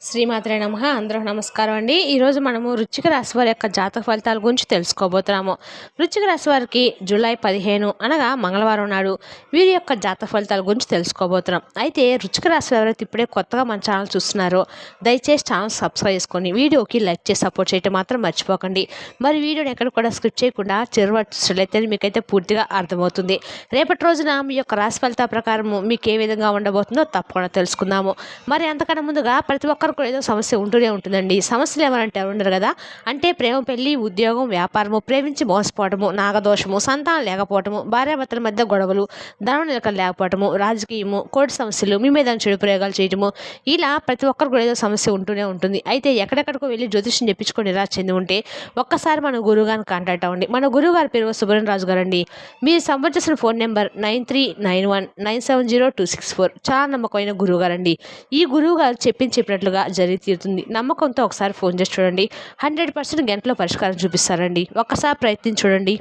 శ్రీమాత్రే నమః. అందరికి నమస్కారం అండి. ఈరోజు మనము వృశ్చిక రాశి వారి యొక్క జాతక ఫలితాల గురించి తెలుసుకోబోతున్నాము. వృశ్చిక రాశి వారికి జూలై 15 అనగా మంగళవారం నాడు వీరి యొక్క జాతక ఫలితాల గురించి తెలుసుకోబోతున్నాం. అయితే వృశ్చిక రాశి ఎవరైతే ఇప్పుడే కొత్తగా మన ఛానల్ చూస్తున్నారో దయచేసి ఛానల్ సబ్స్క్రైబ్ చేసుకొని వీడియోకి లైక్ చేసి సపోర్ట్ చేయడం మాత్రం మర్చిపోకండి. మరి వీడియోని ఎక్కడ కూడా స్కిప్ చేయకుండా చిరవచ్చినట్లయితే మీకైతే పూర్తిగా అర్థమవుతుంది. రేపటి రోజున మీ యొక్క రాశి ఫలితాల ప్రకారం మీకు ఏ విధంగా ఉండబోతుందో తప్పకుండా తెలుసుకుందాము. మరి అంతకన్నా ముందుగా ప్రతి ఒక్కరు కూడా ఏదో సమస్య ఉంటూనే ఉంటుందండి. సమస్యలు ఏమనంటే ఉండరు కదా, అంటే ప్రేమ, పెళ్లి, ఉద్యోగం, వ్యాపారము, ప్రేమించి మోసపోవటము, నాగదోషము, సంతానం లేకపోవటము, భార్యాభర్తల మధ్య గొడవలు, ధనం నిలకడ లేకపోవటము, రాజకీయము, కోర్టు సమస్యలు, మీ మీద చెడు ప్రయోగాలు చేయటము, ఇలా ప్రతి ఒక్కరు కూడా ఏదో సమస్య ఉంటూనే ఉంటుంది. అయితే ఎక్కడెక్కడికో వెళ్ళి జ్యోతిష్యం చెప్పించుకొని నిరాశ చెంది ఉంటే ఒక్కసారి మన గురువు గారిని కాంటాక్ట్ అవ్వండి. మన గురువు గారి పేరు సుబ్రహ్మణ్య రాజు గారు అండి. మీరు సంప్రదించిన ఫోన్ నెంబర్ 9391970264. చాలా నమ్మకమైన గురువు గారు అండి. ఈ గురువు గారు చెప్పినట్లుగా జరిగి తీరుతుంది. నమ్మకంతో ఒకసారి ఫోన్ చేసి చూడండి. 100% గంటలో పరిష్కారం చూపిస్తారండి. ఒక్కసారి ప్రయత్నించి చూడండి.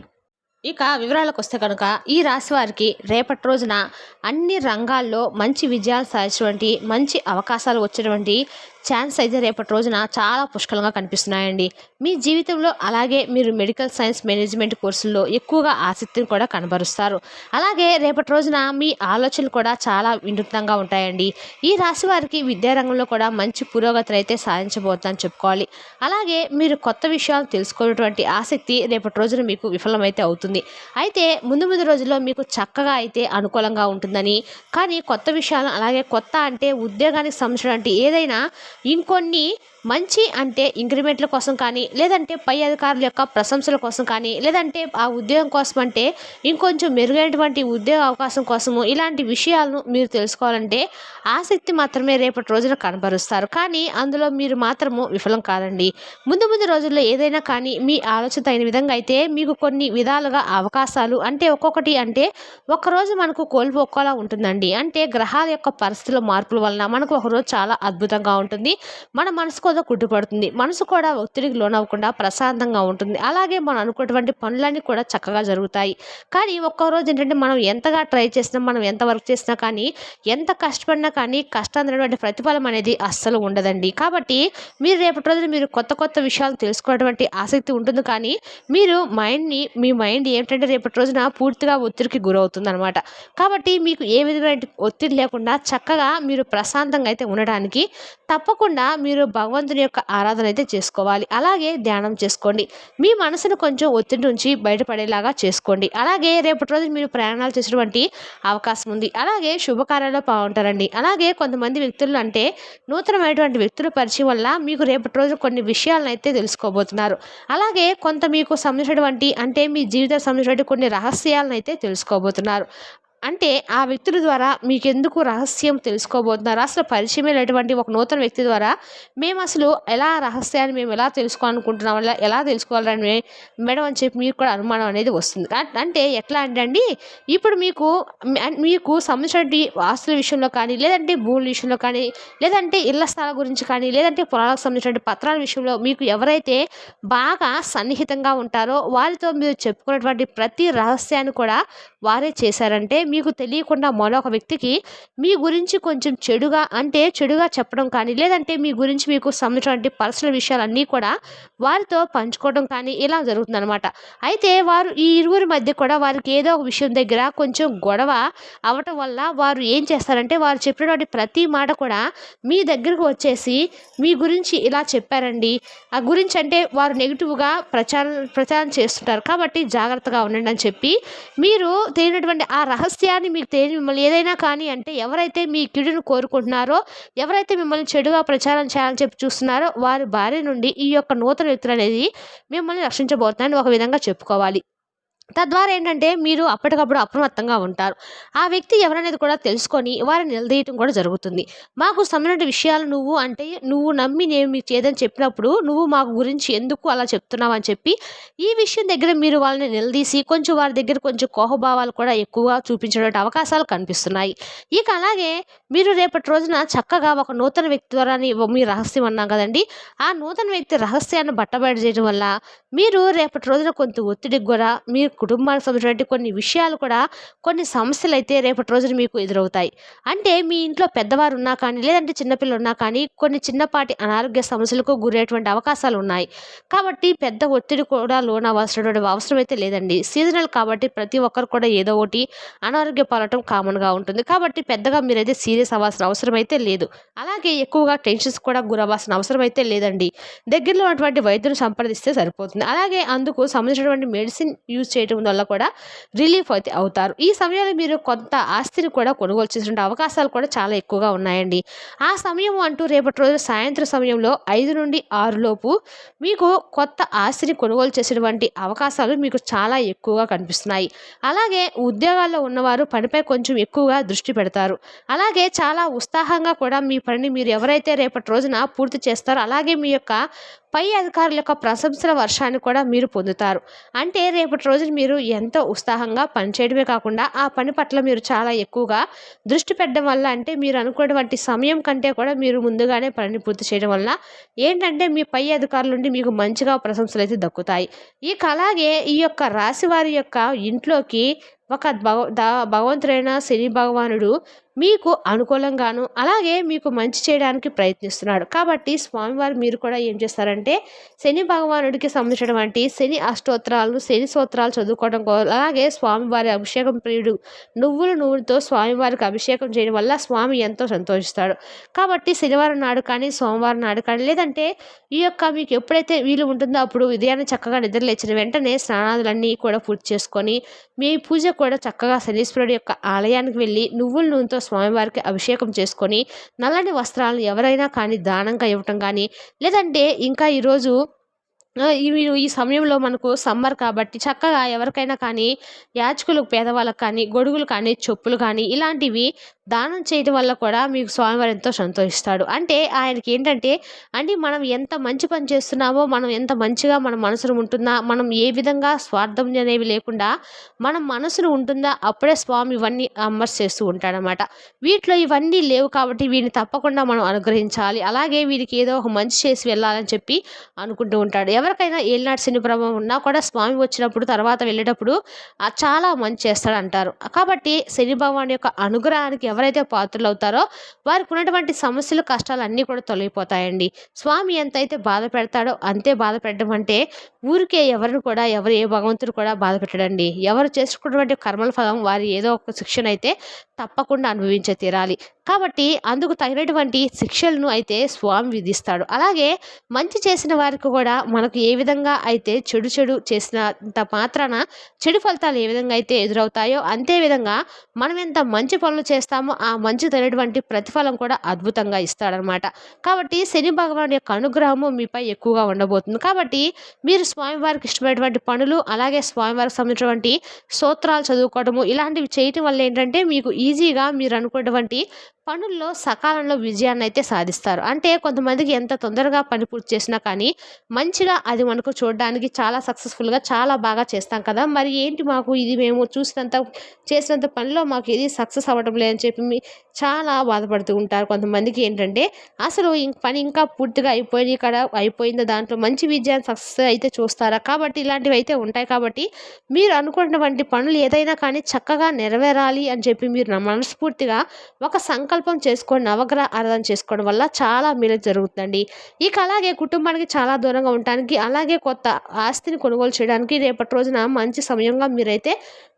ఇక వివరాలకు వస్తే కనుక ఈ రాశి వారికి రేపటి రోజున అన్ని రంగాల్లో మంచి విజయాలు సాధించినటువంటి మంచి అవకాశాలు వచ్చినటువంటి ఛాన్స్ అయితే రేపటి రోజున చాలా పుష్కలంగా కనిపిస్తున్నాయండి. మీ జీవితంలో అలాగే మీరు మెడికల్ సైన్స్ మేనేజ్మెంట్ కోర్సుల్లో ఎక్కువగా ఆసక్తిని కూడా కనబరుస్తారు. అలాగే రేపటి రోజున మీ ఆలోచనలు కూడా చాలా వినూత్నంగా ఉంటాయండి. ఈ రాశి వారికి విద్యారంగంలో కూడా మంచి పురోగతిని అయితే సాధించబోతుందని చెప్పుకోవాలి. అలాగే మీరు కొత్త విషయాలు తెలుసుకునేటువంటి ఆసక్తి రేపటి రోజున మీకు విఫలమైతే అవుతుంది. అయితే ముందు రోజుల్లో మీకు చక్కగా అయితే అనుకూలంగా ఉంటుందని, కానీ కొత్త విషయాలు అలాగే కొత్త అంటే ఉద్యోగానికి సంబంధించిన ఏదైనా ఇంకొన్ని మంచి అంటే ఇంక్రిమెంట్ల కోసం కానీ, లేదంటే పై అధికారుల యొక్క ప్రశంసల కోసం కానీ, లేదంటే ఆ ఉద్యోగం కోసం అంటే ఇంకొంచెం మెరుగైనటువంటి ఉద్యోగ అవకాశం కోసము ఇలాంటి విషయాలను మీరు తెలుసుకోవాలంటే ఆసక్తి మాత్రమే రేపటి రోజున కనబరుస్తారు. కానీ అందులో మీరు మాత్రము విఫలం కాదండి. ముందు రోజుల్లో ఏదైనా కానీ మీ ఆలోచన అయిన విధంగా అయితే మీకు కొన్ని విధాలుగా అవకాశాలు అంటే ఒక్కొక్కటి అంటే ఒక్కరోజు మనకు కోల్పోకోలా ఉంటుందండి. అంటే గ్రహాల యొక్క పరిస్థితుల మార్పుల వలన మనకు ఒకరోజు చాలా అద్భుతంగా ఉంటుంది. మన మనసుకు కుట్టుపడుతుంది. మనసు కూడా ఒత్తిడికి లోనవ్వకుండా ప్రశాంతంగా ఉంటుంది. అలాగే మనం అనుకున్నటువంటి పనులన్నీ కూడా చక్కగా జరుగుతాయి. కానీ ఒక్కరోజు ఏంటంటే మనం ఎంతగా ట్రై చేసినా, మనం ఎంత వర్క్ చేసినా కానీ, ఎంత కష్టపడినా కానీ కష్టానికి ప్రతిఫలం అనేది అస్సలు ఉండదండి. కాబట్టి మీరు రేపటి రోజున మీరు కొత్త విషయాలు తెలుసుకోవటువంటి ఆసక్తి ఉంటుంది. కానీ మీరు మీ మైండ్ ఏమిటంటే రేపటి రోజున పూర్తిగా ఒత్తిడికి గురవుతుంది అనమాట. కాబట్టి మీకు ఏ విధమైన ఒత్తిడి లేకుండా చక్కగా మీరు ప్రశాంతంగా అయితే ఉండడానికి తప్పకుండా మీరు భగవంతుని యొక్క ఆరాధన అయితే చేసుకోవాలి. అలాగే ధ్యానం చేసుకోండి. మీ మనసును కొంచెం ఒత్తిడి నుంచి బయటపడేలాగా చేసుకోండి. అలాగే రేపటి రోజు మీరు ప్రయాణాలు చేసేటువంటి అవకాశం ఉంది. అలాగే శుభకార్యాల్లో పాల్గొంటారండి. అలాగే కొంతమంది వ్యక్తులు అంటే నూతనమైనటువంటి వ్యక్తుల పరిచయం వల్ల మీకు రేపటి రోజు కొన్ని విషయాలను అయితే తెలుసుకోబోతున్నారు. అలాగే కొంత మీకు సంబంధించినటువంటి అంటే మీ జీవితం సంబంధించినటువంటి కొన్ని రహస్యాలను అయితే తెలుసుకోబోతున్నారు. అంటే ఆ వ్యక్తుల ద్వారా మీకెందుకు రహస్యం తెలుసుకోబోతున్నారు, అసలు పరిచయం అయినటువంటి ఒక నూతన వ్యక్తి ద్వారా మేము అసలు రహస్యాన్ని మేము ఎలా తెలుసుకోవాలనుకుంటున్నాం, ఎలా తెలుసుకోవాలని మేడం అని చెప్పి మీకు కూడా అనుమానం అనేది వస్తుంది. అంటే ఎట్లా అంటే అండి, ఇప్పుడు మీకు సంబంధించినటువంటి ఆస్తుల విషయంలో కానీ, లేదంటే భూముల విషయంలో కానీ, లేదంటే ఇళ్ల స్థలాల గురించి కానీ, లేదంటే పొలాలకు సంబంధించినటువంటి పత్రాల విషయంలో మీకు ఎవరైతే బాగా సన్నిహితంగా ఉంటారో వారితో మీరు చెప్పుకున్నటువంటి ప్రతి రహస్యాన్ని కూడా వారే చేశారంటే మీకు తెలియకుండా మరొక వ్యక్తికి మీ గురించి కొంచెం చెడుగా చెప్పడం కానీ, లేదంటే మీ గురించి మీకు సంబంధించినటువంటి పర్సనల్ విషయాలన్నీ కూడా వారితో పంచుకోవడం కానీ ఇలా జరుగుతుందన్నమాట. అయితే వారు ఈ ఇరువురి మధ్య కూడా వారికి ఏదో ఒక విషయం దగ్గర కొంచెం గొడవ అవటం వల్ల వారు ఏం చేస్తారంటే వారు చెప్పినటువంటి ప్రతి మాట కూడా మీ దగ్గరకు వచ్చేసి మీ గురించి ఇలా చెప్పారండి, ఆ గురించి అంటే వారు నెగిటివ్గా ప్రచారం చేస్తుంటారు. కాబట్టి జాగ్రత్తగా ఉండండి అని చెప్పి మీరు తెలియనటువంటి ఆ రహస్యాన్ని మీకు తెలియని మిమ్మల్ని ఏదైనా కానీ అంటే ఎవరైతే మీ కీడును కోరుకుంటున్నారో, ఎవరైతే మిమ్మల్ని చెడుగా ప్రచారం చేయాలని చెప్పి చూస్తున్నారో వారి బారి నుండి ఈ యొక్క నూతన వ్యక్తులు అనేది మిమ్మల్ని రక్షించబోతున్నారని ఒక విధంగా చెప్పుకోవాలి. తద్వారా ఏంటంటే మీరు అప్పటికప్పుడు అప్రమత్తంగా ఉంటారు. ఆ వ్యక్తి ఎవరనేది కూడా తెలుసుకొని వారిని నిలదీయటం కూడా జరుగుతుంది. మాకు సంబంధించిన విషయాలు నువ్వు నమ్మి నేను మీకు చేదని చెప్పినప్పుడు నువ్వు మాకు గురించి ఎందుకు అలా చెప్తున్నావు అని చెప్పి ఈ విషయం దగ్గర మీరు వాళ్ళని నిలదీసి కొంచెం వారి దగ్గర కొంచెం కోహభావాలు కూడా ఎక్కువగా చూపించేటువంటి అవకాశాలు కనిపిస్తున్నాయి. ఇక అలాగే మీరు రేపటి రోజున చక్కగా ఒక నూతన వ్యక్తి ద్వారా మీ రహస్యం అన్నాం కదండి, ఆ నూతన వ్యక్తి రహస్యాన్ని బట్టబయట చేయడం వల్ల మీరు రేపటి రోజున కొంత ఒత్తిడికి కూడా మీరు కుటుంబానికి సంబంధించినటువంటి కొన్ని విషయాలు కూడా కొన్ని సమస్యలు అయితే రేపటి రోజున మీకు ఎదురవుతాయి. అంటే మీ ఇంట్లో పెద్దవారు ఉన్నా కానీ లేదంటే చిన్నపిల్లలు ఉన్నా కానీ కొన్ని చిన్నపాటి అనారోగ్య సమస్యలకు గురయ్యేటువంటి అవకాశాలు ఉన్నాయి. కాబట్టి పెద్ద ఒత్తిడి కూడా లోనవ్వాల్సినటువంటి అవసరం అయితే లేదండి. సీజనల్ కాబట్టి ప్రతి ఒక్కరు కూడా ఏదో ఒకటి అనారోగ్య పాలవటం కామన్గా ఉంటుంది. కాబట్టి పెద్దగా మీరైతే సీరియస్ అవ్వాల్సిన అవసరం అయితే లేదు. అలాగే ఎక్కువగా టెన్షన్స్ కూడా గురవ్వాల్సిన అవసరం అయితే లేదండి. దగ్గరలో ఉన్నటువంటి వైద్యుని సంప్రదిస్తే సరిపోతుంది. అలాగే అందుకు సంబంధించినటువంటి మెడిసిన్ యూజ్ చేయడం వల్ల కూడా రిలీఫ్ అయితే అవుతారు. ఈ సమయంలో మీరు కొంత ఆస్తిని కూడా కొనుగోలు చేసినటువంటి అవకాశాలు కూడా చాలా ఎక్కువగా ఉన్నాయండి. ఆ సమయం అంటూ రేపటి రోజు సాయంత్రం సమయంలో 5 నుండి 6 లోపు మీకు కొత్త ఆస్తిని కొనుగోలు చేసేటువంటి అవకాశాలు మీకు చాలా ఎక్కువగా కనిపిస్తున్నాయి. అలాగే ఉద్యోగాల్లో ఉన్నవారు పనిపై కొంచెం ఎక్కువగా దృష్టి పెడతారు. అలాగే చాలా ఉత్సాహంగా కూడా మీ పనిని మీరు ఎవరైతే రేపటి రోజున పూర్తి చేస్తారో అలాగే మీ యొక్క పై అధికారుల యొక్క ప్రశంసల వర్షాన్ని కూడా మీరు పొందుతారు. అంటే రేపటి రోజున మీరు ఎంతో ఉత్సాహంగా పనిచేయడమే కాకుండా ఆ పని పట్ల మీరు చాలా ఎక్కువగా దృష్టి పెట్టడం వల్ల అంటే మీరు అనుకున్నటువంటి సమయం కంటే కూడా మీరు ముందుగానే పనిని పూర్తి చేయడం వల్ల ఏంటంటే మీ పై అధికారుల నుండి మీకు మంచిగా ప్రశంసలు అయితే దక్కుతాయి. ఇక అలాగే ఈ యొక్క రాశి వారి యొక్క ఇంట్లోకి ఒక భగవంతుడైన శని భగవానుడు మీకు అనుకూలంగాను అలాగే మీకు మంచి చేయడానికి ప్రయత్నిస్తున్నాడు. కాబట్టి స్వామివారు మీరు కూడా ఏం చేస్తారంటే శని భగవానుడికి సంబంధించినటువంటి శని అష్టోత్తరాలను శని స్తోత్రాలు చదువుకోవడం అలాగే స్వామివారి అభిషేకం ప్రియుడు నువ్వులతో స్వామివారికి అభిషేకం చేయడం వల్ల స్వామి ఎంతో సంతోషిస్తాడు. కాబట్టి శనివారం నాడు కానీ సోమవారం నాడు కానీ లేదంటే ఈ యొక్క మీకు ఎప్పుడైతే వీలు ఉంటుందో అప్పుడు ఉదయాన్నే చక్కగా నిద్రలేచిన వెంటనే స్నానాదులన్నీ కూడా పూర్తి చేసుకొని మీ పూజ కూడా చక్కగా శనీశ్వరుడి యొక్క ఆలయానికి వెళ్ళి నువ్వుల నూనెతో స్వామివారికి అభిషేకం చేసుకొని నల్లని వస్త్రాలను ఎవరైనా కానీ దానంగా ఇవ్వటం కానీ లేదంటే ఇంకా ఈరోజు ఈ సమయంలో మనకు సమ్మర్ కాబట్టి చక్కగా ఎవరికైనా కానీ యాచకులకు పేదవాళ్ళకి కానీ గొడుగులు కానీ చెప్పులు కానీ ఇలాంటివి దానం చేయడం వల్ల కూడా మీకు స్వామివారు ఎంతో సంతోషిస్తాడు. అంటే ఆయనకి ఏంటంటే మనం ఎంత మంచి పని చేస్తున్నామో మనం ఎంత మంచిగా మన మనసును ఉంటుందా మనం ఏ విధంగా స్వార్థం అనేవి లేకుండా మన మనసును ఉంటుందా అప్పుడే స్వామి ఇవన్నీ అమర్స్ చేస్తూ ఉంటాడనమాట. వీటిలో ఇవన్నీ లేవు కాబట్టి వీడిని తప్పకుండా మనం అనుగ్రహించాలి అలాగే వీడికి ఏదో ఒక మంచి చేసి వెళ్ళాలని చెప్పి అనుకుంటూ ఉంటాడు. ఎవరికైనా ఏలినాటి శని ప్రభావం ఉన్నా కూడా స్వామి వచ్చినప్పుడు తర్వాత వెళ్ళేటప్పుడు చాలా మంచి చేస్తాడంటారు. కాబట్టి శని భగవాన్ యొక్క అనుగ్రహానికి ఎవరైతే పాత్రలు అవుతారో వారికి ఉన్నటువంటి సమస్యలు కష్టాలు అన్నీ కూడా తొలగిపోతాయండి. స్వామి ఎంతైతే బాధ పెడతాడో అంతే బాధ పెట్టడం అంటే ఊరికే ఎవరిని కూడా ఏ భగవంతుడు కూడా బాధ పెట్టడండి. ఎవరు చేసుకున్నటువంటి కర్మల ఫలం వారి ఏదో ఒక శిక్షణ అయితే తప్పకుండా అనుభవించే తీరాలి. కాబట్టి అందుకు తగినటువంటి శిక్షలను అయితే స్వామి విధిస్తాడు. అలాగే మంచి చేసిన వారికి కూడా మనకు ఏ విధంగా అయితే చెడు చేసినంత మాత్రాన చెడు ఫలితాలు ఏ విధంగా అయితే ఎదురవుతాయో అంతే విధంగా మనం ఎంత మంచి పనులు చేస్తామో ఆ మంచి తగినటువంటి ప్రతిఫలం కూడా అద్భుతంగా ఇస్తాడనమాట. కాబట్టి శని భగవాన్ యొక్క అనుగ్రహము మీపై ఎక్కువగా ఉండబోతుంది. కాబట్టి మీరు స్వామివారికి ఇష్టమైనటువంటి పనులు అలాగే స్వామివారికి సంబంధించినటువంటి స్తోత్రాలు చదువుకోవడము ఇలాంటివి చేయటం వల్ల ఏంటంటే మీకు ఈజీగా మీరు అనుకున్నటువంటి పనుల్లో సకాలంలో విజయాన్ని అయితే సాధిస్తారు. అంటే కొంతమందికి ఎంత తొందరగా పని పూర్తి చేసినా కానీ మంచిగా అది మనకు చూడడానికి చాలా సక్సెస్ఫుల్గా చాలా బాగా చేస్తాం కదా, మరి ఏంటి మాకు ఇది మేము చేసినంత పనిలో మాకు ఇది సక్సెస్ అవ్వడం లేదని చెప్పి చాలా బాధపడుతూ ఉంటారు. కొంతమందికి ఏంటంటే అసలు పని ఇంకా పూర్తిగా అయిపోయిందో దాంట్లో మంచి విజయాన్ని సక్సెస్ అయితే చూస్తారా. కాబట్టి ఇలాంటివి అయితే ఉంటాయి. కాబట్టి మీరు అనుకున్నటువంటి పనులు ఏదైనా కానీ చక్కగా నెరవేరాలి అని చెప్పి మీరు మనస్ఫూర్తిగా ఒక సంకల్పం చేసుకొని నవగ్రహ ఆరాధన చేసుకోవడం వల్ల చాలా మేలు జరుగుతుందండి. ఇక అలాగే కుటుంబానికి చాలా దూరంగా ఉండటానికి అలాగే కొత్త ఆస్తిని కొనుగోలు చేయడానికి రేపటి రోజున మంచి సమయంగా మీరైతే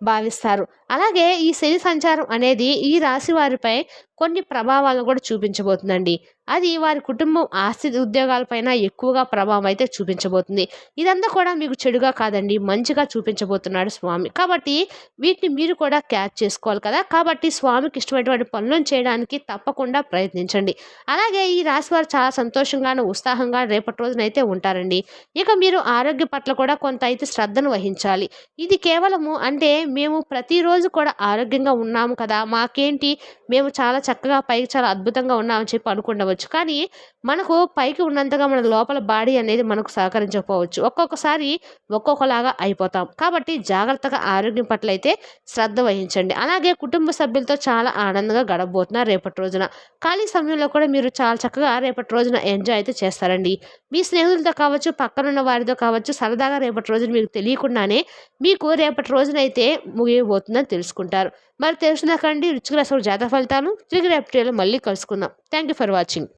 భావిస్తారు. అలాగే ఈ శని సంచారం అనేది ఈ రాశి వారిపై కొన్ని ప్రభావాలను కూడా చూపించబోతుందండి. అది వారి కుటుంబం ఆస్తి ఉద్యోగాలపైన ఎక్కువగా ప్రభావం అయితే చూపించబోతుంది. ఇదంతా కూడా మీకు చెడుగా కాదండి మంచిగా చూపించబోతున్నాడు స్వామి. కాబట్టి వీటిని మీరు కూడా క్యాచ్ చేసుకోవాలి కదా. కాబట్టి స్వామికి ఇష్టమైనటువంటి పనులను చేయడానికి తప్పకుండా ప్రయత్నించండి. అలాగే ఈ రాశి వారు చాలా సంతోషంగాను ఉత్సాహంగా రేపటి రోజునైతే ఉంటారండి. ఇక మీరు ఆరోగ్య పట్ల కూడా కొంత అయితే శ్రద్ధను వహించాలి. ఇది కేవలము అంటే మేము ప్రతిరోజు కూడా ఆరోగ్యంగా ఉన్నాము కదా మాకేంటి మేము చాలా చక్కగా పైకి చాలా అద్భుతంగా ఉన్నామని చెప్పి అనుకుండవచ్చు. చేయవచ్చు. కానీ మనకు పైకి ఉన్నంతగా మన లోపల బాడీ అనేది మనకు సహకరించకపోవచ్చు. ఒక్కొక్కసారి ఒక్కొక్కలాగా అయిపోతాం. కాబట్టి జాగ్రత్తగా ఆరోగ్యం పట్ల అయితే శ్రద్ధ వహించండి. అలాగే కుటుంబ సభ్యులతో చాలా ఆనందంగా గడపబోతున్నారు రేపటి రోజున. ఖాళీ సమయంలో కూడా మీరు చాలా చక్కగా రేపటి రోజున ఎంజాయ్ అయితే చేస్తారండి. మీ స్నేహితులతో కావచ్చు, పక్కనున్న వారితో కావచ్చు, సరదాగా రేపటి రోజున మీకు తెలియకుండానే మీకు రేపటి రోజునైతే ముగియబోతుందని తెలుసుకుంటారు. మరి తెలిసిందాకండి రుచికర జాతక ఫలితాలు తిరిగి రేపటి మళ్ళీ కలుసుకుందాం. Thank you for watching.